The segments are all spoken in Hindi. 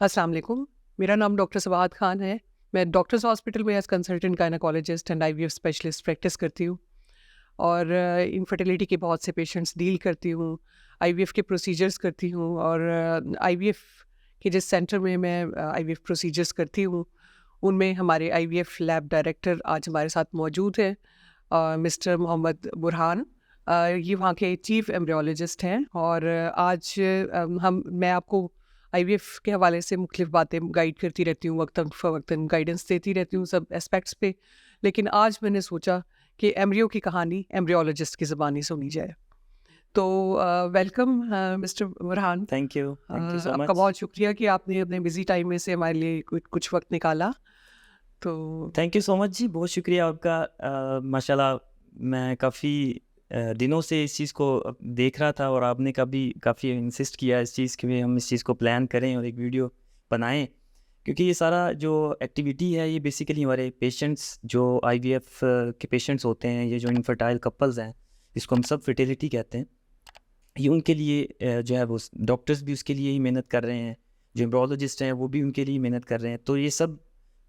अस्सलाम वालेकुम। मेरा नाम डॉक्टर सवाद खान है। मैं डॉक्टर्स हॉस्पिटल में as consultant gynaecologist and IVF specialist practice करती हूँ और इनफर्टिलिटी के बहुत से पेशेंट्स डील करती हूँ। आईवीएफ के प्रोसीजर्स करती हूँ और आईवीएफ के जिस सेंटर में मैं आईवीएफ प्रोसीजर्स करती हूँ, उनमें हमारे आईवीएफ लैब डायरेक्टर आज हमारे साथ मौजूद हैं, मिस्टर मोहम्मद बुरहान। ये वहाँ के चीफ एम्ब्रियोलॉजिस्ट हैं और आज हम मैं आपको आईवीएफ के हवाले से मुख्तलिफ बातें गाइड करती रहती हूँ, वक्तन फ़वक्तन गाइडेंस देती रहती हूँ सब एस्पेक्ट्स पे। लेकिन आज मैंने सोचा कि एम्ब्रियो की कहानी एम्ब्रियोलॉजिस्ट की ज़बानी सुनी जाए। तो welcome mister Burhan. Thank you so आपका मच। बहुत शुक्रिया कि आपने अपने बिज़ी टाइम में से हमारे लिए कुछ वक़्त निकाला। तो थैंक यू सो मच जी, बहुत शुक्रिया आपका। माशाल्लाह मैं काफ़ी दिनों से इस चीज़ को देख रहा था और आपने काफ़ी इंसिस्ट किया इस चीज़ के लिए हम इस चीज़ को प्लान करें और एक वीडियो बनाएं, क्योंकि ये सारा जो एक्टिविटी है ये बेसिकली हमारे पेशेंट्स जो आईवीएफ के पेशेंट्स होते हैं, ये जो इनफर्टाइल कपल्स हैं जिसको हम सब फर्टिलिटी कहते हैं, ये उनके लिए जो है वो डॉक्टर्स भी उसके लिए ही मेहनत कर रहे हैं, जो एम्ब्रोलॉजिस्ट हैं वो भी उनके लिए मेहनत कर रहे हैं। तो ये सब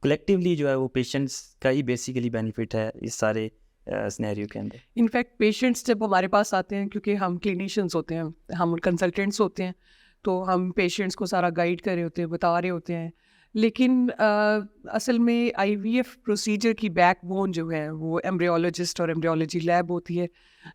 कलेक्टिवली जो है वो पेशेंट्स का ही बेसिकली बेनिफिट है इस सारे सिनेरियो के अंदर। इनफैक्ट पेशेंट्स जब हमारे पास आते हैं, क्योंकि हम क्लिनिशियंस होते हैं, हम कंसल्टेंट्स होते हैं, तो हम पेशेंट्स को सारा गाइड कर रहे होते हैं, बता रहे होते हैं। लेकिन असल में आईवीएफ प्रोसीजर की बैकबोन जो है वो एम्ब्रियोलॉजिस्ट और एम्ब्रियोलॉजी लैब होती है,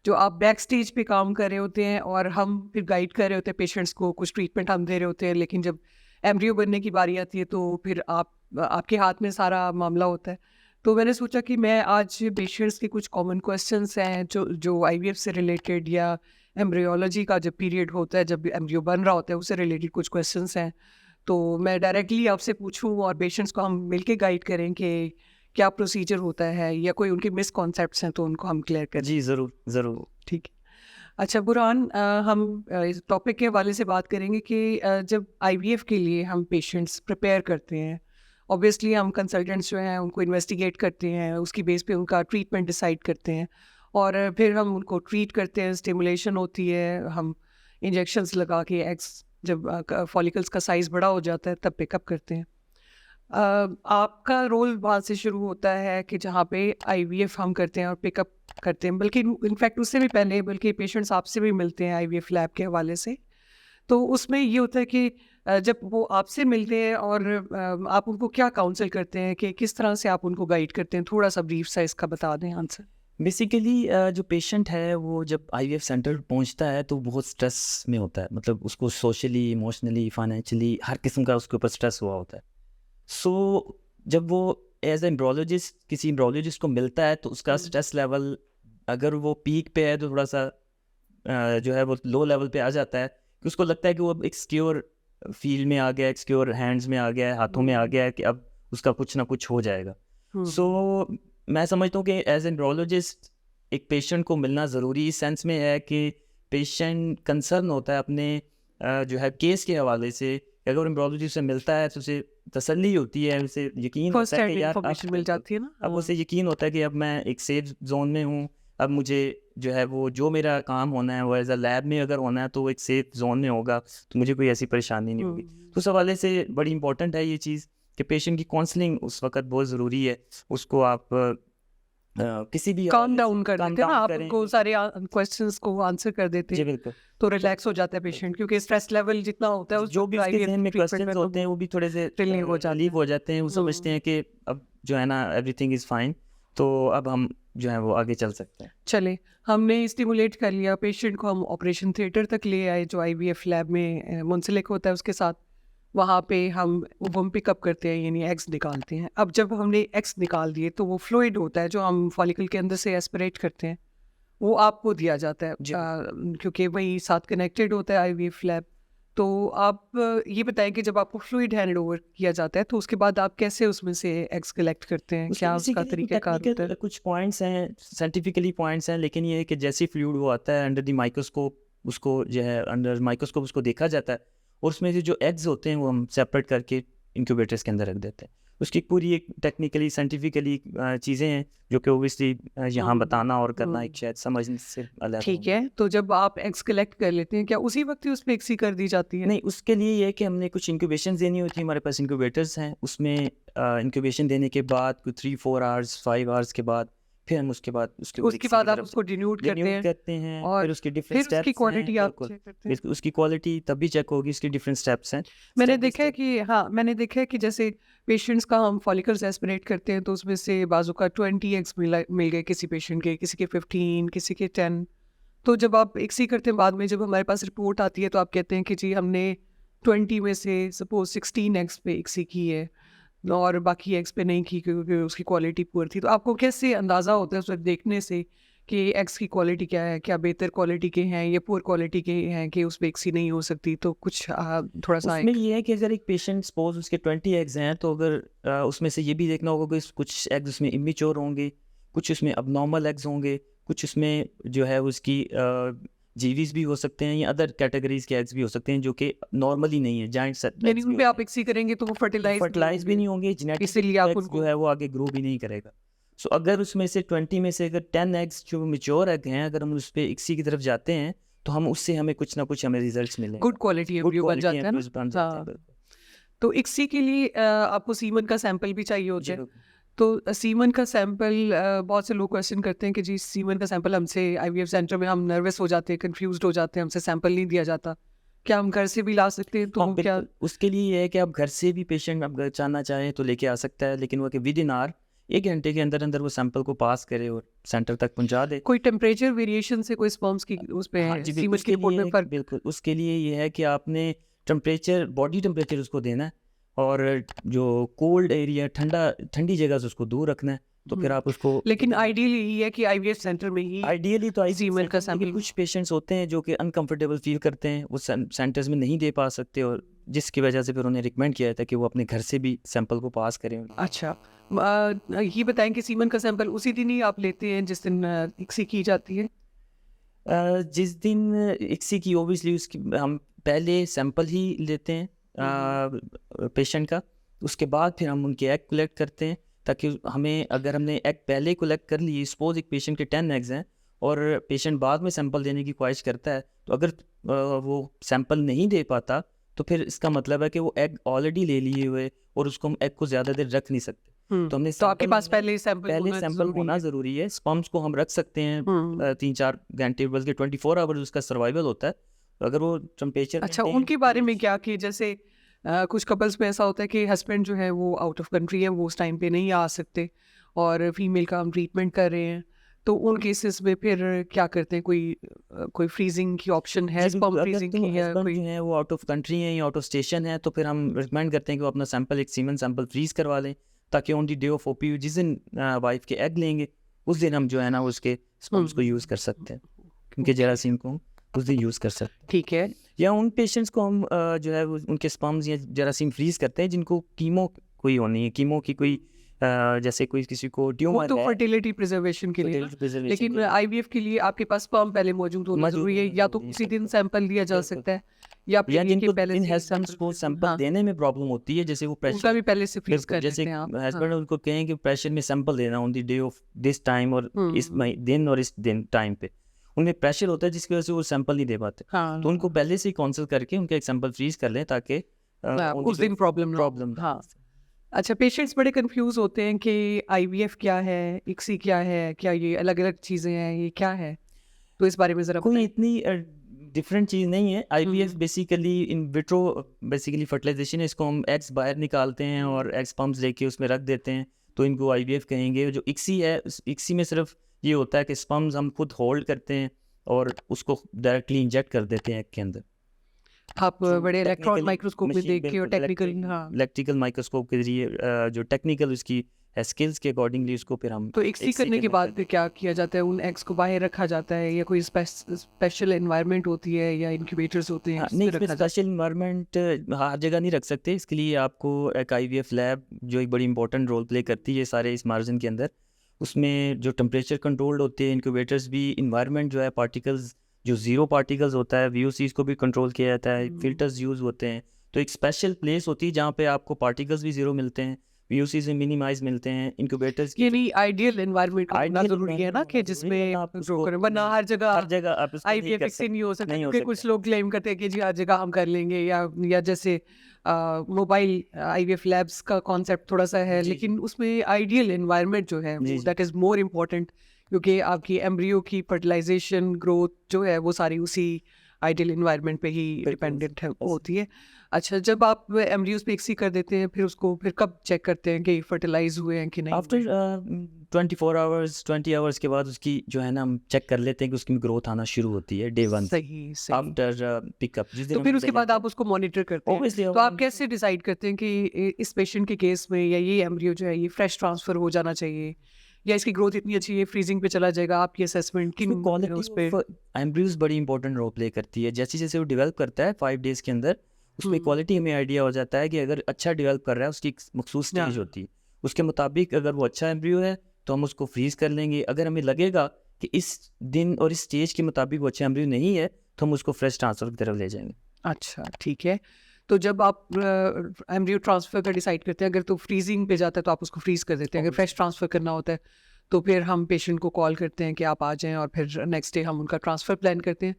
जो आप बैक स्टेज पे काम कर रहे होते हैं और हम फिर गाइड कर रहे होते हैं पेशेंट्स को, कुछ ट्रीटमेंट हम दे रहे होते हैं। लेकिन जब एम्ब्रियो बनने की बारी आती है तो फिर आपके हाथ में सारा मामला होता है। तो मैंने सोचा कि मैं आज पेशेंट्स के कुछ कॉमन क्वेश्चंस हैं जो जो आईवीएफ से रिलेटेड या एम्ब्रियोलॉजी का जब पीरियड होता है, जब एम्ब्रियो बन रहा होता है, उससे रिलेटेड कुछ क्वेश्चंस हैं। तो मैं डायरेक्टली आपसे पूछूं और पेशेंट्स को हम मिलके गाइड करें कि क्या प्रोसीजर होता है या कोई उनके मिसकॉन्सेप्ट्स हैं तो उनको हम क्लियर करें। जी ज़रूर ज़रूर। तो ठीक है। अच्छा बुरहान, हम इस टॉपिक के हवाले से बात करेंगे कि जब आईवीएफ के लिए हम पेशेंट्स प्रिपेयर करते हैं, ऑब्वियसली हम कंसल्टेंट्स जो हैं उनको इन्वेस्टिगेट करते हैं, उसकी बेस पे उनका ट्रीटमेंट डिसाइड करते हैं और फिर हम उनको ट्रीट करते हैं, स्टिमुलेशन होती है, हम इंजेक्शंस लगा के एग्स जब फॉलिकल्स का साइज़ बड़ा हो जाता है तब पिकअप करते हैं। आपका रोल वहाँ से शुरू होता है कि जहाँ पे आईवीएफ हम करते हैं और पिकअप करते हैं, बल्कि इनफैक्ट उससे भी पहले बल्कि पेशेंट्स आपसे भी मिलते हैं आईवीएफ लैब के हवाले से। तो उसमें ये होता है कि जब वो आपसे मिलते हैं और आप उनको क्या काउंसल करते हैं कि किस तरह से आप उनको गाइड करते हैं? थोड़ा-सा ब्रीफ सा इसका बता दें आंसर। बेसिकली जो पेशेंट है वो जब आईवीएफ सेंटर पहुंचता है तो बहुत स्ट्रेस में होता है, मतलब उसको सोशली, इमोशनली, फाइनेंशियली हर किस्म का उसके ऊपर स्ट्रेस हुआ होता है। सो जब वो एज एम्ब्रोलॉजिस्ट किसी एम्ब्रोलॉजिस्ट को मिलता है तो उसका हुँ। स्ट्रेस लेवल अगर वो पीक पे है तो थोड़ा सा जो है वो लो लेवल पे आ जाता है, कि उसको लगता है कि वो अब एक सिक्योर फील्ड में आ गया है, एक सिक्योर हैंड्स में आ गया है, हाथों में आ हुँ, गया है कि अब उसका कुछ ना कुछ हो जाएगा। हुँ, सो मैं समझता हूँ कि एज एंड्रोलॉजिस्ट एक पेशेंट को मिलना ज़रूरी इस सेंस में है कि पेशेंट कंसर्न होता है अपने जो है केस के हवाले से, कि अगर एम्ब्रोलॉजिस्ट से मिलता है तो उसे तसल्ली होती है, उसे यकीन होता फर्स्ट है हैंड कि यार अब इन्फॉर्मेशन मिल बिल्कुल, जाती है ना? अब हाँ। उसे यकीन होता है कि अब मैं एक सेफ जोन में हूँ। अब मुझे जो है वो जो मेरा काम होना है वो एज अ लैब में अगर होना है तो वो एक सेफ जोन में होगा, तो मुझे कोई ऐसी परेशानी नहीं होगी। हुँ। तो उस हवाले से बड़ी इंपॉर्टेंट है ये चीज़ कि पेशेंट की काउंसलिंग उस वक्त बहुत ज़रूरी है। उसको आप किसी भी काम हवाले से डाउन कर काम देते हैं ना, डाउन आप करें, उनको बिल्कुल। सारे क्वेश्चंस को आंसर कर देते जी हैं, बिल्कुल। तो तो रिलैक्स हो जाता है पेशेंट, बिल्कुल, क्योंकि स्ट्रेस लेवल जितना होता है उस जो भी वक़्त उसके आईवीएफ ज़हन में ट्रीटमेंट में क्वेश्चंस तो होते हैं वो वो भी थोड़े से रिलीव हो जाता रिलीव है। हो जाते हैं। वो समझते हुँ। हैं कि अब जो है ना एवरीथिंग इज़ फाइन, तो अब हम जो है वो आगे चल सकते हैं। चलें, हमने स्टिमुलेट कर लिया, पेशेंट को हम ऑपरेशन थिएटर तक ले आए जो आईवीएफ लैब में मुंसलिक होता है उसके साथ। वहाँ पे हम पिकअप करते हैं, यानी एग्स निकालते हैं। अब जब हमने एग्स निकाल दिए तो वो फ्लूइड होता है जो हम फॉलिकल के अंदर से एस्पिरेट करते हैं, वो आपको दिया जाता है, जी बिल्कुल। क्योंकि वही साथ कनेक्टेड होता है आईवीएफ लैब। तो आप ये बताएँ कि जब आपको फ्लूइड हैंड ओवर किया जाता है तो उसके बाद आप कैसे उसमें से एग्स कलेक्ट करते हैं? उसके क्या उसका बेसिकली तरीक़ाकार होता है? टेक्निकल कुछ पॉइंट्स हैं, साइंटिफिकली पॉइंट्स हैं, लेकिन ये है कि जैसे ही फ्लूइड वो आता है अंडर द माइक्रोस्कोप, उसको जो है अंडर माइक्रोस्कोप उसको देखा जाता है और उसमें से जो एग्स होते हैं वो हम सेपरेट करके इंक्यूबेटर्स के अंदर रख देते हैं। उसकी पूरी एक टेक्निकली साइंटिफिकली चीज़ें हैं जो कि ओबियसली यहाँ बताना और करना एक शायद समझने से अलग ठीक है, तो जब आप एग्स कलेक्ट कर लेते हैं, क्या उसी वक़्त ही उसमें एक्सी कर दी जाती है? नहीं, उसके लिए ये है कि हमने कुछ इंक्यूबेशन देनी होती है, हमारे पास इंक्यूबेटर्स हैं, उसमें इंक्यूबेशन देने के बाद कुछ 3-4 आवर्स 5 आवर्स के बाद फिर हम उसके बाद उसके ऊपर उसके एक्सी की बाद आप तरफ उसको डिन्यूट करते रिन्यू हैं करते हैं, और फिर उसके डिफरेंट फिर उसकी स्टेप्स हैं, क्वालिटी आप बिल्कुल। चेक करते हैं? उसकी क्वालिटी तभी चेक होगी, उसके डिफरेंट स्टेप्स हैं। मैंने स्टेप बाय देखा है स्टेप कि हाँ, मैंने देखा है कि जैसे पेशेंट्स का हम फॉलिकल्स एस्पिरेट करते हैं तो उसमें से बाज़ू का 20 एग्स मिल गए किसी पेशेंट के, किसी के 15, किसी के 10। तो जब आप एक्सी करते हैं बाद में जब हमारे पास रिपोर्ट आती है तो आप कहते हैं कि जी हमने 20 में से सपोज़ 16 एग्स पे एक्सी की है और बाकी एग्स पे नहीं की क्योंकि उसकी क्वालिटी पुअर थी। तो आपको कैसे अंदाज़ा होता है उसे देखने से कि एग्स की क्वालिटी क्या है? क्या बेहतर क्वालिटी के हैं या पुअर क्वालिटी के हैं कि उसपे एक्सी नहीं हो सकती? तो कुछ थोड़ा-सा उसमें एक ये है कि अगर एक पेशेंट सपोज उसके 20 एग्स हैं तो अगर उसमें से ये भी देखना होगा कि कुछ एग्स उसमें इमेच्योर होंगे, कुछ उसमें अबनॉर्मल एग्स होंगे, कुछ उसमें जो है उसकी जीवीज भी हो सकते हैं या अदर कैटेगरीज के एग्स भी हो सकते हैं जो कि नॉर्मली नहीं है, जाइंट यानी एग्स भी उन पे होते आप हैं। एक्सी करेंगे तो वो फर्टिलाइज भी नहीं होंगे, इसीलिए जेनेटिकली आप एग्स जो उनको है वो आगे ग्रो भी नहीं करेगा। सो अगर उसमें से 20 में से अगर 10 एग्स जो मैच्योर एग हैं, अगर हम उस पे इक्सी की तरफ जाते हैं तो हम उससे हमें कुछ ना कुछ हमें रिजल्ट्स मिलेंगे, गुड क्वालिटी गुड एम्ब्रियो बन क्वालिटी जाता है ना? एम्ब्रियोज बन जाते हैं। हाँ, बिल्कुल तो एक्सी के लिए आपको सीमन का सैंपल भी चाहिए होता जी है। बिल्कुल। तो सीमन का सैंपल बहुत से लोग क्वेश्चन करते हैं कि जी सीमन का सैंपल हमसे आईवीएफ सेंटर में हम नर्वस हो जाते हैं, कंफ्यूज्ड हो जाते हैं, हमसे सैंपल नहीं दिया जाता। क्या हम घर से भी ला सकते हैं? तो हाँ वो क्या बिल्कुल, उसके लिए ये है कि आप घर से भी पेशेंट अगर चाहना चाहें तो लेके आ सकता है, लेकिन वो कि विद इन आवर 1 घंटे के अंदर अंदर वो सैंपल को पास करे और सेंटर तक पहुंचा दे। कोई टेम्परेचर वेरिएशन से कोई स्पर्म्स की उस पे हाँ है जी बिल्कुल, सीमन की उसके रिपोर्ट में लिए फ़र्क? बिल्कुल उसके लिए ये है कि आपने टेम्परेचर बॉडी टेम्परेचर उसको देना है और जो कोल्ड एरिया ठंडी जगह से उसको दूर रखना है, तो फिर हुँ, आप उसको लेकिन आइडियली यही है कि आईवीएफ सेंटर में ही आइडियली तो आई सीमन का सेंटर, लेकिन सैंपल कुछ पेशेंट्स होते हैं जो कि अनकंफर्टेबल फील करते हैं, वो सेंटर्स में नहीं दे पा सकते और जिसकी वजह से फिर उन्हें रिकमेंड किया जाता है कि वो अपने घर से भी सैंपल को पास करें। अच्छा। ये बताएँ कि सीमन का सैंपल उसी दिन ही आप लेते हैं जिस दिन इक्सी की जाती है? जिस दिन इक्सी की ओबियसली उसकी हम पहले सैंपल ही लेते हैं पेशेंट का, उसके बाद फिर हम उनके एग कलेक्ट करते हैं ताकि हमें अगर हमने एग पहले कलेक्ट कर लिए, सपोज एक पेशेंट के 10 एग्स हैं और पेशेंट बाद में सैंपल देने की ख्वाहिश करता है, तो अगर वो सैंपल नहीं दे पाता तो फिर इसका मतलब है कि वो एग ऑलरेडी ले लिए हुए और उसको हम एग को ज़्यादा देर रख नहीं सकते। तो हमने तो आपके सैंपल पास पहले सैंपल पहले होना सैंपल ज़रूरी होना है। ज़रूरी है। स्पर्म्स को हम रख सकते हैं हुँ। 3-4 घंटे, बल्कि 24 आवर्स उसका सर्वाइवल होता है। तो अगर वो टेम्परेचर अच्छा, मेंटेन उनके बारे में क्या कि जैसे कुछ कपल्स में ऐसा होता है कि हस्बैंड जो है वो आउट ऑफ कंट्री है, वो उस टाइम पे नहीं आ सकते और फीमेल का हम ट्रीटमेंट कर रहे हैं। तो उन केसेस में फिर क्या करते हैं? कोई फ्रीजिंग की ऑप्शन है, जी स्पर्म बिल्कुल, अगर फ्रीजिंग तो की या हस्बैंड कोई? जो है वो आउट ऑफ कंट्री हैं या आउट ऑफ स्टेशन है, तो फिर हम रिकमेंड करते हैं कि वो अपना सैंपल एक सीमन सैंपल फ्रीज़ करवा लें, ताकि on the day of OPU जिस दिन वाइफ के एग लेंगे, उस दिन हम जो है ना उसके स्पर्म्स को हुँ, यूज़ कर सकते हैं, उनके ओके, जरासीम को हम उस दिन यूज़ कर सकते हैं। ठीक है। या उन पेशेंट्स को हम जो है वो उनके स्पर्म्स या जरासीम फ्रीज़ करते हैं जिनको कीमो कोई होनी है, कीमो की कोई जैसे कोई किसी को वो ट्यूमर तो है, फर्टिलिटी प्रिजर्वेशन के लिए ना, फर्टिलिटी प्रिजर्वेशन लेकिन के लिए आईवीएफ के लिए आपके पास स्पर्म पहले मौजूद होना मौजूद ज़रूरी है होना या तो ज़रूरी है, उसी दिन बिल्कुल। सैंपल लिया जा बिल्कुल। सकता है या फिर या ये कि जिनको पहले जिन से ही हस्बैंड्स को सैंपल हाँ, देने में प्रॉब्लम होती है, जैसे वो उनका प्रेशर भी पहले से फ्रीज़ बिल्कुल, कर जैसे लेते हैं आप। हाँ, हस्बैंड उनको कहें कि प्रेशर में सैंपल देना on the day of this time और इस हुँ, दिन और इस दिन टाइम पे, उनमें प्रेशर होता है जिसकी वजह से वो सैंपल नहीं दे पाते। तो उनको हाँ, पहले से ही काउंसल करके उनका एक सैंपल फ्रीज़ कर लें ताकि ऑन द उस डे दिन ऑफ प्रॉब्लम ना हो। प्रॉब्लम ना हाँ। हो। अच्छा, पेशेंट्स बड़े कंफ्यूज होते हैं कि आईवीएफ क्या है, इक्सी क्या है, क्या ये अलग-अलग चीज़ें हैं, ये क्या है? तो इस बारे में ज़रा कोई बताएँ। इतनी डिफरेंट चीज़ नहीं है। आईवीएफ हुँ, basically in vitro basically fertilization है, इसको हम एग्स बाहर निकालते हैं और एग स्पर्म्स लेके उसमें रख देते हैं, तो इनको आईवीएफ कहेंगे। जो इक्सी है, उस इक्सी में सिर्फ ये होता है कि स्पर्म्स हम खुद होल्ड करते हैं और उसको डायरेक्टली इंजेक्ट कर देते हैं एग के अंदर। आप थ्रू बड़े इलेक्ट्रॉन टेक्निकली माइक्रोस्कोप में मशीन, देख के और बिल्कुल टेक्निकल हाँ, इलेक्ट्रिकल माइक्रोस्कोप के ज़रिए जो टेक्निकल उसकी स्किल्स के अकॉर्डिंगली उसको फिर हम तो इक्सी एक करने के सेकंड में बाद कर फिर देते क्या किया जाता है? उन एग्स को बाहर रखा जाता है या कोई स्पेशल एनवायरनमेंट होती है या इंक्यूबेटर्स होते हैं। हैं हाँ, नहीं जिसमें इसमें रखा जाता है? स्पेशल इन्वायरमेंट हर जगह नहीं रख सकते। इसके लिए आपको एक आईवीएफ लैब जो एक बड़ी इंपॉर्टेंट रोल प्ले करती है सारे इस मार्जिन के अंदर। उसमें जो टेम्परेचर कंट्रोल्ड होते हैं इंक्यूबेटर्स भी, इन्वायरमेंट जो है पार्टिकल्स जो ज़ीरो पार्टिकल्स होता है वीओसीज़ को भी कंट्रोल किया जाता है, हुँ, फ़िल्टर्स यूज़ होते हैं। तो एक स्पेशल प्लेस होती है जहाँ पे आपको पार्टिकल्स भी ज़ीरो मिलते हैं, पीयूसी से मिनिमाइज मिलते हैं, इंक्यूबेटर्स की यानी आइडियल एनवायरनमेंट होना आइडियल ज़रूरी है ना, कि जिसमें आप ग्रो उसको करें, वरना हर हर जगह जगह आप इसको नहीं आईवीएफ कर से नहीं हो सकता, नहीं हो क्योंकि कुछ सकता। लोग क्लेम करते हैं कि जी हर जगह हम कर लेंगे, या जैसे मोबाइल आईवीएफ लैब्स का कॉन्सेप्ट थोड़ा सा है, जी, जी। लेकिन उसमें आइडियल एनवायरनमेंट जो है जी, वो जी। दैट इज़ मोर इम्पोर्टेंट, क्योंकि आपकी एम्ब्रियो की फर्टिलाइजेशन ग्रोथ जो है वो सारी उसी आइडियल एनवायरनमेंट पे ही बिल्कुल, डिपेंडेंट है ऐसे होती है। अच्छा, जब आप एम्ब्रियोज पे एक्सी कर देते हैं, फिर उसको फिर कब चेक करते हैं कि फर्टिलाइज हुए हैं कि नहीं हुए? आफ्टर 24 आवर्स 20 आवर्स के बाद उसकी जो है ना हम चेक कर लेते हैं कि उसकी ग्रोथ आना शुरू होती है डे 1 से। सही, सही। आफ्टर पिकअप जिस दिन तो हम फिर अंडे उसके बाद लेते हैं आप उसको मॉनिटर करते हैं। ऑब्वियसली तो आप कैसे डिसाइड करते हैं कि इस पेशेंट के केस में, या ये एम्ब्रियो जो है ये फ्रेश ट्रांसफर हो जाना चाहिए, या इसकी ग्रोथ इतनी अच्छी है फ्रीजिंग पे चला जाएगा? आपकी असेसमेंट किन उसमें क्वालिटी उस पे? ऑफ एम्ब्रियोज बड़ी इंपॉर्टेंट रोल प्ले करती है। जैसे जैसे वो डेवलप करता है 5 डेज़ के अंदर उसमें हम्म, क्वालिटी हमें आइडिया हो जाता है कि अगर अच्छा डेवलप कर रहा है उसकी एक मखसूस स्टेज हाँ, होती है। उसके मुताबिक अगर वो अच्छा एम्ब्रियो है तो हम उसको फ्रीज कर लेंगे। अगर हमें लगेगा कि इस दिन और इस स्टेज के मुताबिक वो अच्छा एम्ब्रियो नहीं है तो हम उसको फ्रेश ट्रांसफर की तरफ ले जाएंगे। अच्छा, ठीक है। तो जब आप एम्ब्रियो ट्रांसफर का डिसाइड करते हैं, अगर तो फ्रीजिंग पे जाता है तो आप उसको फ्रीज कर देते हैं, अगर फ्रेश ट्रांसफर करना होता है तो फिर हम पेशेंट को कॉल करते हैं कि आप आ जाएं, और फिर नेक्स्ट डे हम उनका ट्रांसफर प्लान करते हैं।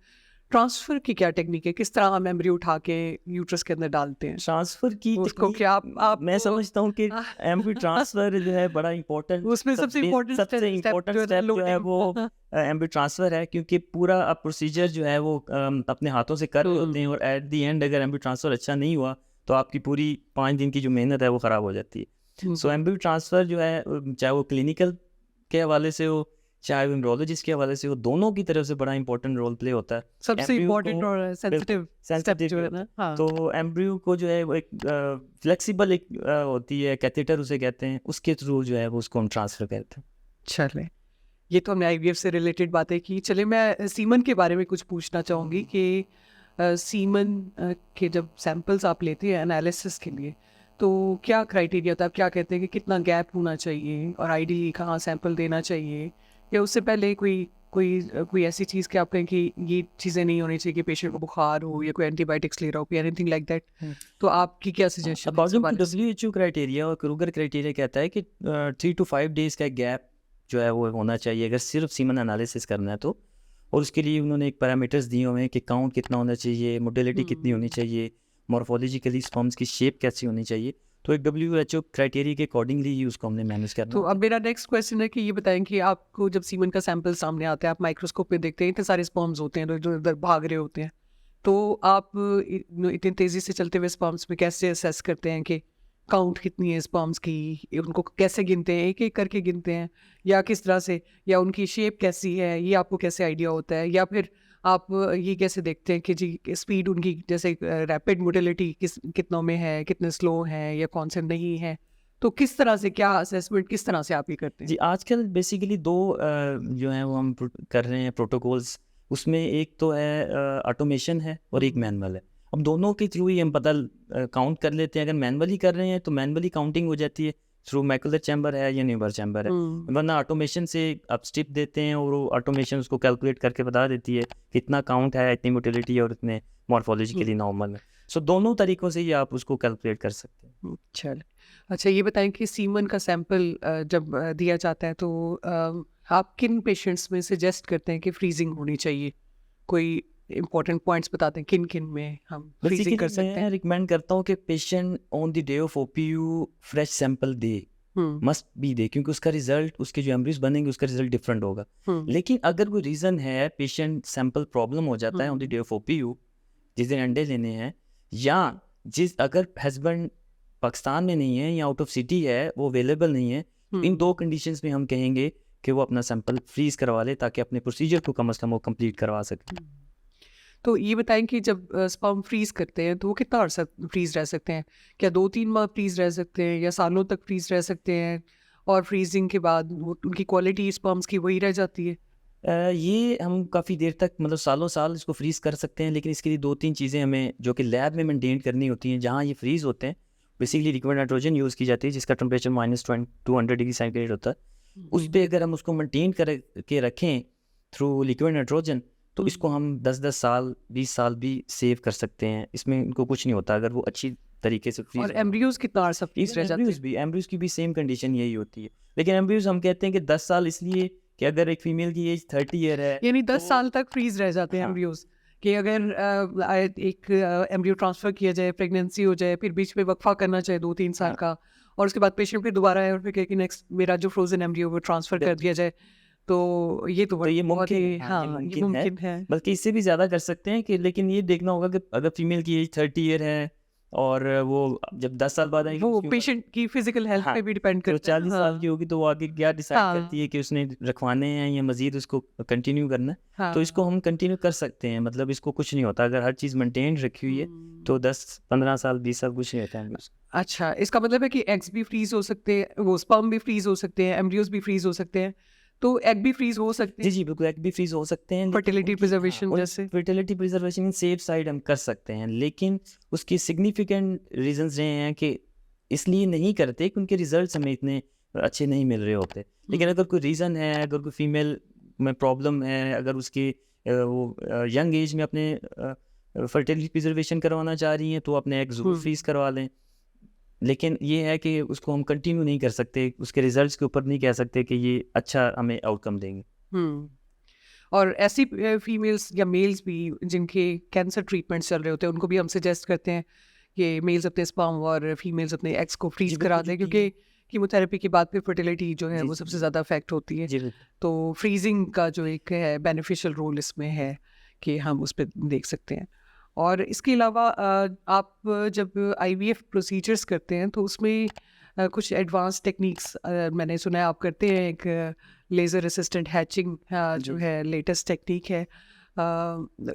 ट्रांसफर की क्या टेक्निक है? किस तरह हम एम्ब्रियो उठा के यूट्रस के अंदर डालते हैं? ट्रांसफर की उसको टेक्निक क्या आप मैं समझता हूँ कि आह, एम्ब्रियो ट्रांसफर जो है बड़ा इंपॉर्टेंट उसमें सबसे इम्पोर्टेंट सबसे स्टेप इम्पोर्टेंट जो है ना, स्टेप जो है वो लोडिंग। एम्ब्रियो ट्रांसफर है क्योंकि पूरा प्रोसीजर जो है वो अपने हाथों से कर रहे होते हैं और एट द एंड अगर एम्ब्रियो ट्रांसफर अच्छा नहीं हुआ तो आपकी पूरी 5 दिन की जो मेहनत है वो ख़राब हो जाती है। सो एम्ब्रियो ट्रांसफर जो है चाहे वो क्लिनिकल के हवाले से हो चाहे वो एम्ब्रियोलॉजिस्ट के हवाले से हो, दोनों की तरफ से बड़ा इंपॉर्टेंट रोल प्ले होता है सबसे एम्ब्रियो इम्पोर्टेंट को। और सेंसिटिव स्टेप सेंसिटिव जो है होता ना, है। हाँ। तो एम्ब्रियो को जो है वो एक फ्लेक्सिबल एक होती है कैथेटर उसे कहते हैं, उसके थ्रू जो है वो उसको हम ट्रांसफर करते हैं। चले, ये तो हमने आईवीएफ से रिलेटेड बातें की। चलिए, मैं सीमन के बारे में कुछ पूछना चाहूँगी कि सीमन के जब सैंपल्स आप लेते हैं एनालिसिस के लिए, तो क्या क्राइटेरिया होता है? आप क्या कहते हैं कि कितना गैप होना चाहिए, और आइडियली कहाँ सैंपल देना चाहिए, या उससे पहले कोई ऐसी चीज़ कि आप कहें कि ये चीज़ें नहीं होनी चाहिए कि पेशेंट को बुखार हो या कोई एंटीबायोटिक्स ले रहा हो, कोई एनीथिंग लाइक दैट? तो आपकी क्या सजेशन है इस अकॉर्डिंग टू हवाले से? डब्ल्यूएचओ क्राइटेरिया और क्रूगर क्राइटेरिया कहता है कि 3 to 5 डेज का गैप जो है वो होना चाहिए अगर सिर्फ सीमन एनालिसिस करना है तो। और उसके लिए उन्होंने एक पैरामीटर्स दिए हुए हैं कि काउंट कितना होना चाहिए, मोटिलिटी कितनी होनी चाहिए, मॉर्फोलॉजिकली स्पर्म्स की शेप कैसी होनी चाहिए। तो एक डब्ल्यूएचओ क्राइटेरिया के अकॉर्डिंगली ही उसको हमने मैनेज करना तो होता अब है। मेरा नेक्स्ट क्वेश्चन है कि ये बताएं कि आपको जब सीमन का सैंपल सामने आता है, आप माइक्रोस्कोप में देखते हैं, इतने सारे स्पर्म्स होते हैं जो इधर भाग रहे होते हैं, तो आप इतनी तेजी से चलते हुए स्पर्म्स में कैसे असेस करते हैं कि काउंट कितनी है स्पर्म्स की? उनको कैसे गिनते हैं? एक एक करके गिनते हैं, या किस तरह से, या उनकी शेप कैसी है, ये आपको कैसे आइडिया होता है? या फिर आप ये कैसे देखते हैं कि जी स्पीड उनकी, जैसे रैपिड मोटिलिटी कितनों में है, कितने स्लो हैं, या कौन से नहीं है? तो किस तरह से, क्या असेसमेंट किस तरह से आप ये करते जी, हैं? आजकल बेसिकली 2 जो हैं वो हम कर रहे हैं प्रोटोकॉल्स। उसमें एक तो है ऑटोमेशन है और एक मैनुअल है। अब दोनों के थ्रू ही हम पता काउंट कर लेते हैं। अगर मैनुअली कर रहे हैं तो मैनुअली काउंटिंग हो जाती है थ्रू मैकुलर चैम्बर है या न्यूबर चैम्बर है। हम्म, वरना ऑटोमेशन से आप स्ट्रिप देते हैं और वो ऑटोमेशन उसको कैलकुलेट करके बता देती है कितना काउंट है, इतनी मोटिलिटी और इतने मॉर्फोलॉजिकली नॉर्मल है। सो दोनों तरीक़ों से ही आप उसको कैलकुलेट कर सकते हैं। चल, अच्छा, ये बताएं कि सीमन का सैंपल जब दिया जाता है, तो आप किन पेशेंट्स में सजेस्ट करते हैं कि फ्रीजिंग होनी चाहिए? कोई इंपॉर्टेंट पॉइंट्स बताते हैं किन किन में हम फ्रीजिंग बेसिकली कर सकते मैं हैं? रिकमेंड करता हूँ कि patient on the day of OPU fresh sample दे, हम्म, मस्ट बी दे, क्योंकि उसका रिजल्ट, उसके जो एम्ब्रियोज बनेंगे उसका रिजल्ट डिफरेंट होगा। हम्म, लेकिन अगर कोई रीज़न है, पेशेंट सैंपल प्रॉब्लम हो जाता है on the hmm, day of OPU, जिस दिन अंडे लेने हैं, या जिस अगर हस्बैंड पाकिस्तान में नहीं है या आउट ऑफ सिटी है, वो अवेलेबल नहीं है, तो इन 2 कंडीशंस में हम कहेंगे कि वो अपना सैंपल फ्रीज करवा ले ताकि अपने प्रोसीजर को कम से कम वो कंप्लीट करवा सके। हम्म। तो ये बताएं कि जब स्पर्म फ्रीज करते हैं तो वो कितना अर्सा फ्रीज रह सकते हैं? क्या 2-3 माह फ्रीज रह सकते हैं, या सालों तक फ्रीज रह सकते हैं? और फ्रीजिंग के बाद उनकी क्वालिटी स्पर्म्स की वही रह जाती है? ये हम काफ़ी देर तक मतलब सालों साल इसको फ्रीज़ कर सकते हैं, लेकिन इसके लिए 2-3 चीज़ें हमें जो कि लैब में मेंटेन करनी होती हैं। जहाँ ये फ्रीज़ होते हैं, बेसिकली लिक्विड नाइट्रोजन यूज़ की जाती है जिसका टेम्परेचर -200 डिग्री सेंटीग्रेड होता है। उस पे अगर हम उसको मेंटेन कर के रखें थ्रू लिक्विड नाइट्रोजन, तो इसको हम 10-10 साल 20 साल भी सेव कर सकते हैं। इसमें इनको कुछ नहीं होता अगर वो अच्छी तरीके से फ्रीज और एम्ब्रियोज कितना अर्सा फ्रीज रह जाते हैं? एम्ब्रियोज की भी सेम कंडीशन यही होती है, लेकिन एम्ब्रियोज हम कहते हैं कि 10 साल इसलिए कि अगर एक फीमेल की एज 30 ईयर है यानी 10 तो साल तक फ्रीज रह जाते हैं हाँ। एम्ब्रियोज कि अगर एक एम्ब्रियो ट्रांसफर किया जाए, प्रेगनेंसी हो जाए, फिर बीच में वक्फा करना चाहिए 2-3 साल हाँ। का, और उसके बाद पेशेंट फिर दोबारा आए और फिर कहे कि नेक्स्ट मेरा जो फ्रोजन एम्ब्रियो वो ट्रांसफर कर दिया जाए, तो ये तो तो ये बहुत मुमकिन ही है, हाँ, हाँ, ये ये मुमकिन है, मुमकिन है। बल्कि इससे भी ज़्यादा कर सकते हैं कि, लेकिन ये देखना होगा कि अगर फीमेल की एज 30 ईयर है और वो जब 10 साल बाद आएगी वो उसकी उम्र पेशेंट की फिजिकल हेल्थ हाँ, पे भी डिपेंड तो करता है। 40 साल की हाँ, होगी तो वो आगे क्या डिसाइड करती हाँ, है कि उसने रखवाने हैं या मज़ीद उसको कंटिन्यू करना है, तो इसको हाँ। हम कंटिन्यू कर सकते हैं, मतलब इसको कुछ नहीं होता अगर हर चीज़ मेंटेन रखी हुई है, तो 10-15 साल 20 साल कुछ नहीं होता है उसको। अच्छा, इसका मतलब है कि एग्स भी फ्रीज़ हो सकते हैं, वो स्पर्म भी फ्रीज़ हो सकते हैं, एम्ब्रियोज़ भी फ्रीज़ हो सकते हैं। तो एग भी फ्रीज़ हो सकते जी, हैं जी, बिल्कुल एग भी फ्रीज़ हो सकते हैं, लेकिन फर्टिलिटी उनकी प्रिजर्वेशन जैसे? फर्टिलिटी प्रिजर्वेशन सेफ साइड हम कर सकते हैं, लेकिन उसके सिग्निफिकेंट रीज़न्स रहे हैं कि इसलिए नहीं करते कि उनके रिजल्ट्स हमें इतने अच्छे नहीं मिल रहे होते। लेकिन अगर कोई रीज़न है, अगर कोई फीमेल में प्रॉब्लम है, अगर उसकी वो यंग एज में अपने फर्टिलिटी प्रिजर्वेशन करवाना चाह रही हैं, तो अपने एग ज़रूर फ्रीज़ करवा लें। लेकिन ये है कि उसको हम कंटिन्यू नहीं कर सकते, उसके रिजल्ट्स के ऊपर नहीं कह सकते कि ये अच्छा हमें आउटकम देंगे। हुँ। और ऐसी फीमेल्स या मेल्स भी जिनके कैंसर ट्रीटमेंट्स चल रहे होते हैं, उनको भी हम सजेस्ट करते हैं कि मेल्स अपने स्पर्म और फीमेल्स अपने एग्स को जी, फ्रीज़ बिल्कुल, करा दें, क्योंकि क्योंकि कीमोथेरेपी के बाद फिर फर्टिलिटी जो है जी, वो जी, सबसे जी। ज़्यादा अफेक्ट होती है। जी, बिल्कुल। तो फ्रीजिंग का जो एक है बेनिफिशियल रोल इसमें है कि हम उस पे देख सकते हैं। और इसके अलावा आप जब आईवीएफ प्रोसीजर्स करते हैं तो उसमें कुछ एडवांस टेक्निक्स मैंने सुना है आप करते हैं, एक लेज़र असिस्टेंट हैचिंग जो जी। है लेटेस्ट टेक्निक है।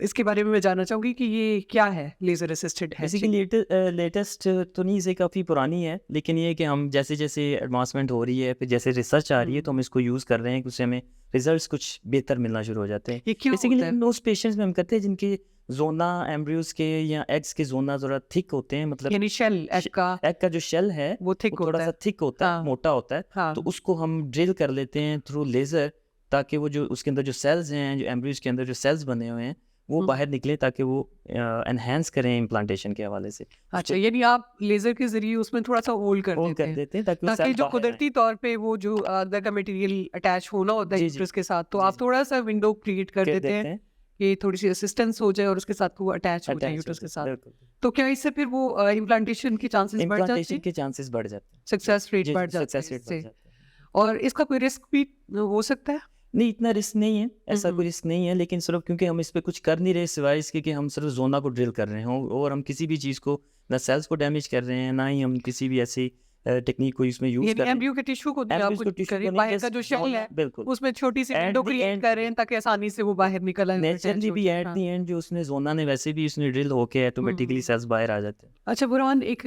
इसके बारे में मैं जानना चाहूँगी कि ये क्या है laser assisted hatching? Basically latest तो नहीं, से काफ़ी पुरानी है, लेकिन ये है कि हम जैसे-जैसे एडवांसमेंट हो रही है, फिर जैसे रिसर्च आ रही है, तो हम इसको यूज़ कर रहे हैं कि उससे हमें रिजल्ट्स कुछ बेहतर मिलना शुरू हो जाते हैं। ये क्यों होता बेसिकली है? उस पेशेंट्स में हम कहते हैं जिनके ज़ोना एम्ब्रियोज़ के या एग्स के ज़ोना ज़रा थिक होते हैं, मतलब यानी शेल एग का एग का जो शेल है वो थिक वो होता है। थोड़ा-सा थिक होता है, हाँ, मोटा होता है, तो हाँ। उसको हम ड्रिल कर लेते हैं थ्रू लेज़र, ताकि वो जो उसके अंदर जो सेल्स हैं, जो एम्ब्रियोज़ के अंदर जो सेल्स बने हुए हैं, वो हुँ। बाहर निकले, ताकि वो एनहांस करें इम्प्लांटेशन के हवाले से। अच्छा, यानी आप लेज़र के ज़रिए उसमें थोड़ा-सा होल कर होल देते कर हैं, देते हैं ताकि वो ताकि सेल जो बाहर आए। कुदरती तौर पे वो जो अंदर का मटेरियल अटैच होना होता है जी, जी। यूट्रस के साथ, तो जी, आप जी। थोड़ा-सा विंडो क्रिएट कर कर देते हैं देते हैं, कि थोड़ी-सी असिस्टेंस हो जाए और उसके साथ वो अटैच हो जाए अटैच हो यूट्रस के जाए, साथ। बिल्कुल। तो क्या इससे फिर वो इम्प्लांटेशन के चांसेस बढ़ जाते इम्प्लांटेशन हैं? के चांसेस बढ़ जाते हैं। सक्सेस रेट जी, बढ़ जी, जाता है सक्सेस रेट बढ़ इससे? जाता है। और इसका कोई रिस्क भी हो सकता है? नहीं, इतना रिस्क नहीं है, हुँ, ऐसा हुँ। कोई रिस्क नहीं है, लेकिन सिर्फ़ क्योंकि हम इस पे कुछ कर नहीं रहे सिवाय इसके कि हम सिर्फ़ ज़ोना को ड्रिल कर रहे हैं, और हम किसी भी चीज़ को, ना सेल्स को डैमेज कर रहे हैं, ना ही हम किसी भी ऐसी टेक्नीक को इसमें यूज़ यानी कर रहे हैं। एम्ब्रियो के टिश्यू को नहीं आप एम्ब्रियोज़ कुछ को टिश्यू करें, को नहीं, बाहर का जस्ट जो शेल ज़ोना, है, बिल्कुल। उसमें छोटी-सी एट विंडो द क्रिएट एंड कर रहे हैं ताकि आसानी से वो बाहर निकल आए, अटैच नेचुरली हो भी जाए। एट द हाँ। एंड जो उसने ज़ोना ने वैसे भी उसने ड्रिल होके ऑटोमेटिकली हुँ। सेल्स बाहर आ जाते हैं। अच्छा बुरहान, एक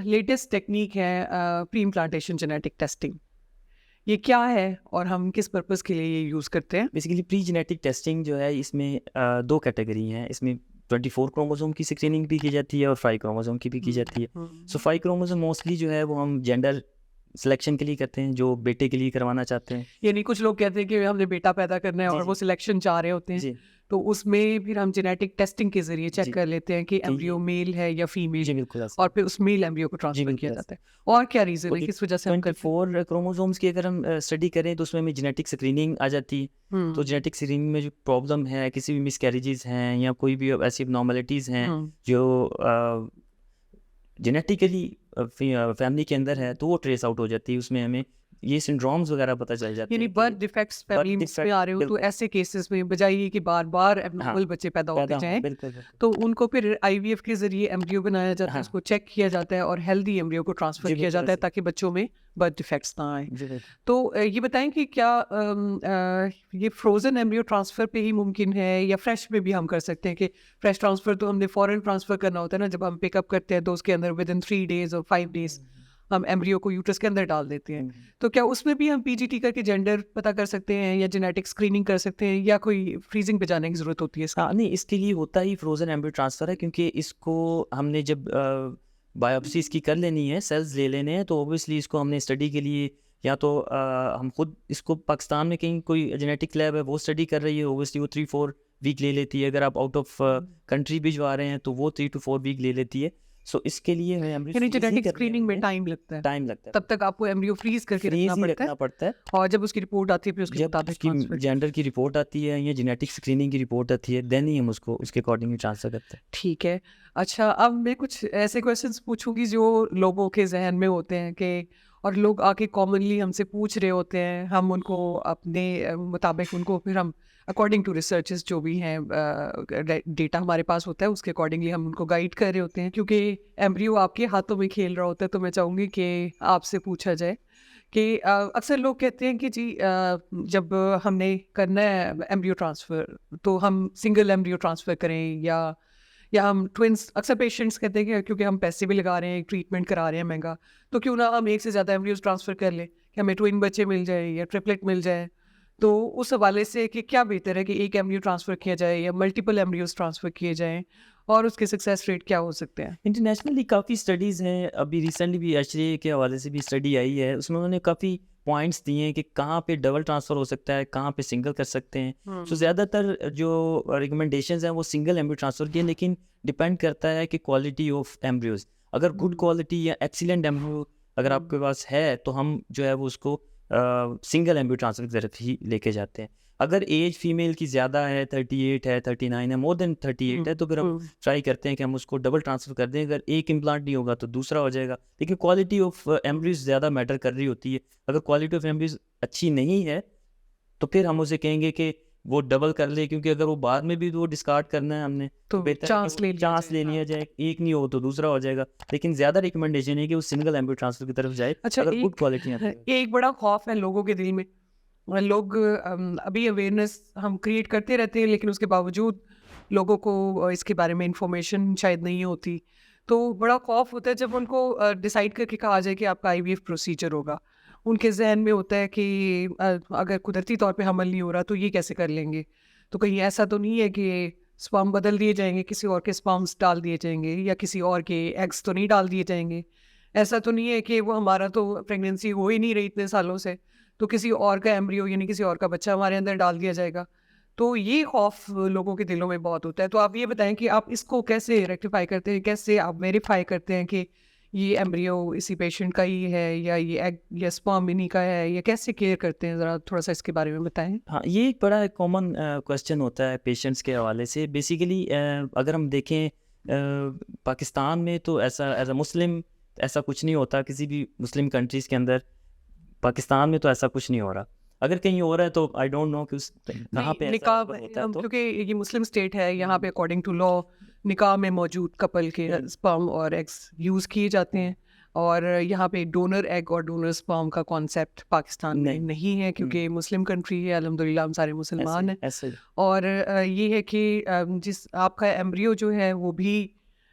लेटेस्ट टेक्नीक है प्री इम्प्लांटेशन जेनेटिक टेस्टिंग। ये क्या है और हम किस पर्पस के लिए ये यूज़ करते हैं? बेसिकली प्री जेनेटिक टेस्टिंग जो है, इसमें 2 कैटेगरी हैं। इसमें 24 क्रोमोसोम की स्क्रीनिंग भी की जाती है और 5 क्रोमोसोम की भी की जाती है। सो 5 क्रोमोसोम मोस्टली जो है वो हम जेंडर सिलेक्शन के लिए करते हैं, जो बेटे के लिए करवाना चाहते हैं। यानी कुछ लोग कहते हैं कि हमने बेटा पैदा करना है जी, और वो जी। सिलेक्शन चाह रहे होते हैं, जी, तो उसमें फिर हम जेनेटिक टेस्टिंग के ज़रिए चेक जी। कर लेते हैं कि कि एम्ब्रियो मेल है या फीमेल, जी, बिल्कुल ऐसा और है। फिर उस मेल एम्ब्रियो को जी, ट्रांसफ़र किया बिल्कुल जाता ऐसा है। और क्या रीज़न है। है, तो किस वजह से हम करते हैं? 24 क्रोमोसोम्स की अगर हम स्टडी करें, तो उसमें हमें जेनेटिक स्क्रीनिंग आ जाती है। तो हुँ, जेनेटिक स्क्रीनिंग में जो प्रॉब्लम है, किसी भी मिसकैरेजेस हैं या कोई भी ऐसी एब्नॉर्मलिटीज़ हैं हुँ। जो जेनेटिकली फैमिली के अंदर है, तो वो ट्रेस आउट हो जाती है। उसमें हमें ये सिंड्रोम्स वगैरह पता चल जाते यानी हैं कि बर्थ डिफेक्ट्स बर्थ फैमिली में डिफेक्ट, आ रहे हो, तो बिल्कुल। ऐसे केसेस में बजाय ये कि बार-बार हाँ, एब्नॉर्मल बच्चे पैदा होते पैदा हो, जाएँ, बिल्कुल, बिल्कुल। तो उनको फिर आईवीएफ के ज़रिए एम्ब्रियो बनाया जाता है, हाँ, उसको चेक किया जाता है और हेल्दी एम्ब्रियो को ट्रांसफ़र जी, किया बिल्कुल जाता है ऐसे ताकि बच्चों में बर्थ डिफेक्ट्स ना आएँ। जी, बिल्कुल। तो ये बताएँ कि क्या ये फ्रोज़न एम्ब्रियो ट्रांसफ़र पे ही मुमकिन है या फ्रेश में भी हम कर सकते हैं? कि फ्रेश ट्रांसफ़र तो हमने फ़ौरन ट्रांसफ़र करना होता है ना, जब हम पिकअप करते हैं तो उसके अंदर विदिन 3 डेज़ और 5 डेज़ हम एम्ब्रियो को यूट्रस के अंदर डाल देते हैं। हुँ। तो क्या उसमें भी हम पीजीटी करके जेंडर पता कर सकते हैं या जेनेटिक स्क्रीनिंग कर सकते हैं, या कोई फ्रीजिंग पे जाने की ज़रूरत होती है इसकी? हाँ, नहीं, इसके लिए होता ही फ्रोज़न एम्ब्रियो ट्रांसफ़र है, क्योंकि इसको हमने जब बायोप्सी इसकी कर लेनी है, सेल्स ले लेने हैं, तो ऑब्वियसली इसको हमने स्टडी के लिए, या तो हम खुद इसको पाकिस्तान में कहीं कोई जेनेटिक लैब है वो स्टडी कर रही है, ऑब्वियसली वो 3-4 वीक ले लेती है। अगर आप आउट ऑफ कंट्री भिजवा रहे हैं तो वो 3 to 4 वीक ले लेती है। सो इसके लिए हमें एम्ब्रियो यानी फ्रीज ही जेनेटिक करने स्क्रीनिंग में होते हैं, टाइम लगता है, टाइम लगता है, तब तक आपको एम्ब्रियो फ्रीज करके फ्रीज रखना ही पड़ता है रखना पड़ता है। और जब उसकी रिपोर्ट आती है फिर उसके जब मुताबिक उसकी ट्रांसफर। जेंडर की रिपोर्ट आती है या जेनेटिक स्क्रीनिंग की रिपोर्ट आती है, देन ही हम उसको उसके अकॉर्डिंगली ट्रांसफर करते हैं। ठीक है। अच्छा, अब मैं कुछ ऐसे क्वेश्चंस पूछूंगी जो लोगों के जहन में होते हैं कि, और लोग आके कॉमनली हमसे पूछ रहे होते हैं, हम उनको अपने मुताबिक उनको फिर हम अकॉर्डिंग टू रिसर्चेस जो भी हैं डेटा हमारे पास होता है उसके अकॉर्डिंगली हम उनको गाइड कर रहे होते हैं, क्योंकि एम्ब्रियो आपके हाथों में खेल रहा होता है। तो मैं चाहूँगी कि आपसे पूछा जाए कि अक्सर लोग कहते हैं कि जी जब हमने करना है एम्ब्रियो ट्रांसफ़र तो हम सिंगल एम्ब्रियो ट्रांसफ़र करें या हम ट्विन्स। अक्सर पेशेंट्स कहते हैं कि क्योंकि हम पैसे भी लगा रहे हैं, ट्रीटमेंट करा रहे हैं महंगा, तो क्यों ना हम एक से ज़्यादा एम्ब्रियोज ट्रांसफ़र कर लें कि हमें ट्विन बच्चे मिल जाए या ट्रिपलेट मिल जाए। तो उस हवाले से कि क्या बेहतर है कि एक एम्ब्रियो ट्रांसफ़र किया जाए या मल्टीपल एम्ब्रियोज ट्रांसफ़र किए जाएँ, और उसके सक्सेस रेट क्या हो सकते हैं? इंटरनेशनली काफ़ी स्टडीज़ हैं, अभी रिसेंटली भी एचरे के हवाले से भी स्टडी आई है, उसमें उन्होंने काफ़ी पॉइंट्स दिए हैं कि कहाँ पे डबल ट्रांसफ़र हो सकता है, कहाँ पे सिंगल कर सकते हैं। सो ज़्यादातर जो रिकमेंडेशंस हैं वो सिंगल एम्ब्रियो ट्रांसफ़र की है, लेकिन डिपेंड करता है कि क्वालिटी ऑफ एम्ब्रियोज़, अगर गुड क्वालिटी या एक्सीलेंट एम्ब्रियो अगर आपके पास है, तो हम जो है वो उसको सिंगल एम्ब्रियो ट्रांसफ़र की तरफ ही लेके जाते हैं। अगर एज फीमेल की ज़्यादा है, 38 है, 39 है, मोर देन 38 है, तो फिर हम ट्राई करते हैं कि हम उसको डबल ट्रांसफ़र कर दें। अगर एक इम्प्लांट नहीं होगा तो दूसरा हो जाएगा, लेकिन क्वालिटी ऑफ एम्ब्रियोज़ ज़्यादा मैटर कर रही होती है। अगर क्वालिटी ऑफ एम्ब्रियोज़ अच्छी नहीं है, तो फिर हम उसे कहेंगे कि वो डबल कर ले, क्योंकि अगर वो बाद में भी वो डिस्कार्ड करना है हमने, तो बेहतर है कि चांस वो ले लिया चांस जाए। ले लिया जाए, एक नहीं हो तो दूसरा हो जाएगा। लेकिन ज़्यादा रिकमेंडेशन है कि वो सिंगल एम्ब्रियो ट्रांसफ़र की तरफ जाए, अच्छा, अगर गुड एक क्वालिटी आती है। एक बड़ा खौफ है लोगों के दिल में, और लोग अभी अवेयरनेस हम क्रिएट करते रहते हैं, लेकिन उसके बावजूद लोगों को इसके बारे में इंफॉर्मेशन शायद नहीं होती। तो बड़ा खौफ होता है जब उनको डिसाइड करके कहा जाए कि आपका आईवीएफ प्रोसीजर होगा। उनके जहन में होता है कि अगर कुदरती तौर पे हमल नहीं हो रहा तो ये कैसे कर लेंगे? तो कहीं ऐसा तो नहीं है कि स्पर्म बदल दिए जाएंगे, किसी और के स्पर्म्स डाल दिए जाएंगे, या किसी और के एग्स तो नहीं डाल दिए जाएंगे? ऐसा तो नहीं है कि वो हमारा तो प्रेगनेंसी हो ही नहीं रही इतने सालों से, तो किसी और का एम्ब्रियो यानी किसी और का बच्चा हमारे अंदर डाल दिया जाएगा? तो ये खौफ लोगों के दिलों में बहुत होता है। तो आप ये बताएँ कि आप इसको कैसे रेक्टिफ़ाई करते हैं? कैसे आप वेरीफ़ाई करते हैं कि ये एम्ब्रियो इसी पेशेंट का ही है या ये एग या स्पर्म इन्हीं का है, या कैसे केयर करते हैं? ज़रा थोड़ा-सा इसके बारे में बताएँ। हाँ, ये एक बड़ा कॉमन क्वेश्चन होता है पेशेंट्स के हवाले से। बेसिकली अगर हम देखें पाकिस्तान में तो ऐसा एज़ अ मुस्लिम ऐसा कुछ नहीं होता, किसी भी मुस्लिम कंट्रीज़ के अंदर। पाकिस्तान में तो ऐसा कुछ नहीं हो रहा। अगर कहीं हो रहा है तो आई डोंट नो कि उस कहाँ पे नहीं, ऐसा निकाह अगर होता है तो। क्योंकि ये मुस्लिम स्टेट है, यहाँ पे अकॉर्डिंग टू लॉ निकाह में मौजूद कपल के स्पर्म और एग्स यूज़ किए जाते हैं, और यहाँ पे डोनर एग और डोनर स्पर्म का कॉन्सेप्ट पाकिस्तान में नहीं, नहीं है, क्योंकि मुस्लिम कंट्री है, अल्हम्दुलिल्लाह हम सारे ऐसे मुसलमान हैं। ऐसे और ये है कि जिस आपका एम्ब्रियो जो है वो भी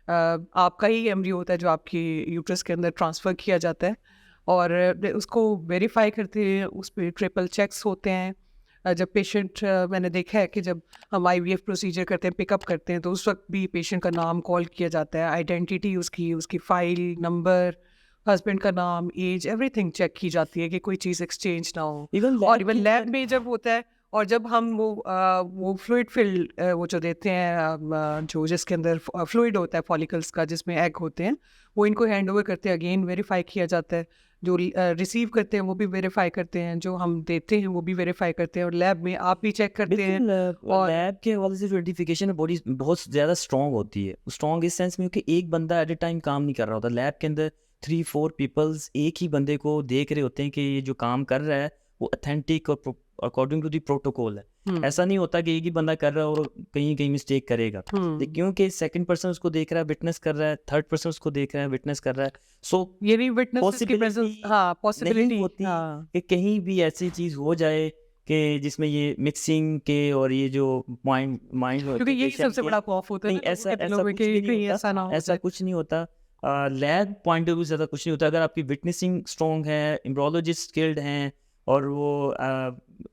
आपका ही एम्ब्रियो होता है जो आपकी यूट्रस के अंदर ट्रांसफ़र किया जाता है, और उसको वेरीफाई करते हैं, उस पे ट्रिपल चेक्स होते हैं। जब पेशेंट मैंने देखा है कि जब हम आईवीएफ प्रोसीजर करते हैं, पिकअप करते हैं, तो उस वक्त भी पेशेंट का नाम कॉल किया जाता है, आइडेंटिटी उसकी उसकी फ़ाइल नंबर, हस्बैंड का नाम, एज, एवरीथिंग चेक की जाती है कि कोई चीज़ एक्सचेंज ना हो। इवन और लैब इवन के लैब अंदर में जब होता है, और जब हम वो फ्लूइड फिल्ड वो जो देते हैं जो जिसके अंदर फ्लूइड होता है फॉलिकल्स का जिसमें एग होते हैं, वो इनको हैंड ओवर करते हैं, अगेन वेरीफाई किया जाता है। जो रिसीव करते हैं वो भी वेरीफाई करते हैं, जो हम देते हैं वो भी वेरीफाई करते हैं, और लैब में आप भी चेक करते हैं। बिल्कुल और लैब के हवाले से जो आइडेंटिफिकेशन है बॉडी बहुत ज़्यादा स्ट्रॉन्ग होती है। स्ट्रॉन्ग इस सेंस में कि एक बंदा एट अ टाइम काम नहीं कर रहा होता। लैब के अंदर 3-4 पीपल्स एक ही बंदे को देख रहे होते हैं कि ये जो काम कर रहा है वो ऑथेंटिक और अकॉर्डिंग टू द प्रोटोकॉल है। ऐसा नहीं होता कि एक ही बंदा कर रहा है और कहीं-कहीं मिस्टेक करेगा। लेकिन क्योंकि सेकंड पर्सन उसको देख रहा है, विटनेस कर रहा है, थर्ड पर्सन उसको देख रहा है, विटनेस कर रहा है। सो ये भी विटनेसेस की प्रेजेंस, पॉसिबिलिटी हाँ नहीं पॉसिबिलिटी, होती हाँ। कि कहीं भी ऐसी चीज़ हो जाए कि जिसमें ये मिक्सिंग के और ये जो माइंड माइंड क्योंकि यही एजुकेशन सबसे के बड़ा खौफ होता है नहीं ना लोगों ऐसा के दिलों ऐसा में कुछ कि भी नहीं कहीं होता, ऐसा ना हो ऐसा जाए। कुछ नहीं होता। लैब पॉइंट ऑफ व्यू से ज़्यादा कुछ नहीं होता। अगर आपकी विटनेसिंग स्ट्रॉन्ग है, एम्ब्रियोलॉजिस्ट स्किल्ड हैं और वो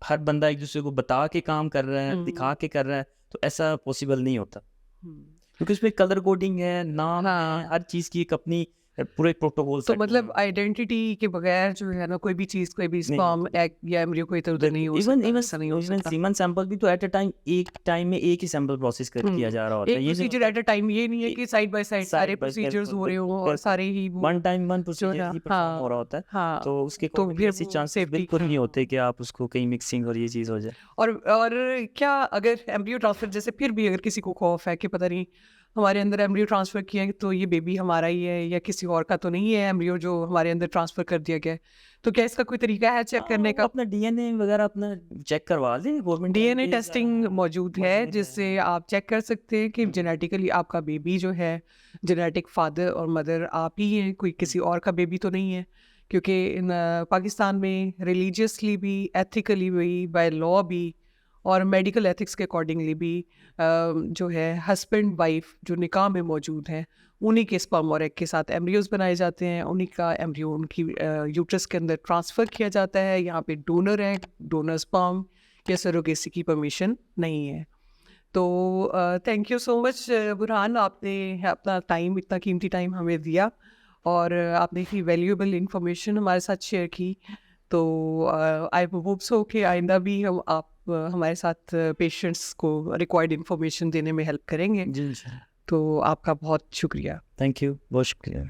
हर बंदा एक दूसरे को बता के काम कर रहा है, दिखा के कर रहा है, तो ऐसा पॉसिबल नहीं होता। हम्म, क्योंकि उसमें कलर कोडिंग है, नाम है, हाँ। हर चीज़ की एक अपनी पूरे प्रोटोकॉल तो मतलब आइडेंटिटी के बगैर जो है ना कोई भी चीज़, कोई भी स्पर्म एग या एम्ब्रियो को इधर-उधर नहीं हो इवन सकता, इवन ऐसा नहीं हो इवन सकता। सीमन सैंपल भी तो एट अ टाइम एक टाइम में एक ही सैंपल प्रोसेस किया जा रहा होता है। एक ये नहीं प्रोसीजर एट अ टाइम, ये नहीं है कि साइड बाय साइड सारे साइड बाय प्रोसीजर्स हो रहे हों और सारे ही वो वन टाइम वन जो प्रोसीजर है ही परफॉर्म हो रहा होता है। हाँ, तो उसके तो अकॉर्डिंग फिर ऐसे वो चांसेस सेफ्टी बिल्कुल नहीं होते कि आप उसको कहीं मिक्सिंग और ये चीज़ हो जाए। और क्या अगर एम्ब्रियो ट्रांसफर जैसे फिर भी अगर किसी को खौफ है कि पता नहीं हमारे अंदर एम्ब्रियो ट्रांसफर किया है तो ये बेबी हमारा ही है या किसी और का तो नहीं है एम्ब्रियो जो हमारे अंदर ट्रांसफर कर दिया गया है, तो क्या इसका कोई तरीका है चेक करने वो का? अपना डीएनए वगैरह अपना चेक करवा लें गवर्नमेंट डीएनए टेस्टिंग मौजूद है जिससे आप चेक कर सकते हैं कि जेनेटिकली आपका बेबी जो है, जेनेटिक फादर और मदर आप ही हैं, कोई किसी और का बेबी तो नहीं है। क्योंकि पाकिस्तान में रिलीजियसली भी, एथिकली भी, बाय लॉ भी और मेडिकल एथिक्स के अकॉर्डिंगली भी जो है हस्बैंड वाइफ जो निकाह में मौजूद हैं, उन्हीं के स्पर्म और एग के साथ एम्ब्रियोज बनाए जाते हैं, उन्हीं का एम्ब्रियो उनकी यूट्रस के अंदर ट्रांसफ़र किया जाता है। यहाँ पे डोनर एग, डोनर स्पर्म या सरोगेसी की परमिशन नहीं है। तो thank you so much Burhan, आपने अपना टाइम, इतना कीमती टाइम हमें दिया और आपने इतनी वैल्यूएबल इंफॉर्मेशन हमारे साथ शेयर की। तो आई होप सो कि आइंदा भी आप हमारे साथ पेशेंट्स को रिक्वायर्ड इंफॉर्मेशन देने में हेल्प करेंगे। जी, इंशाल्लाह। तो आपका बहुत शुक्रिया। थैंक यू, बहुत शुक्रिया।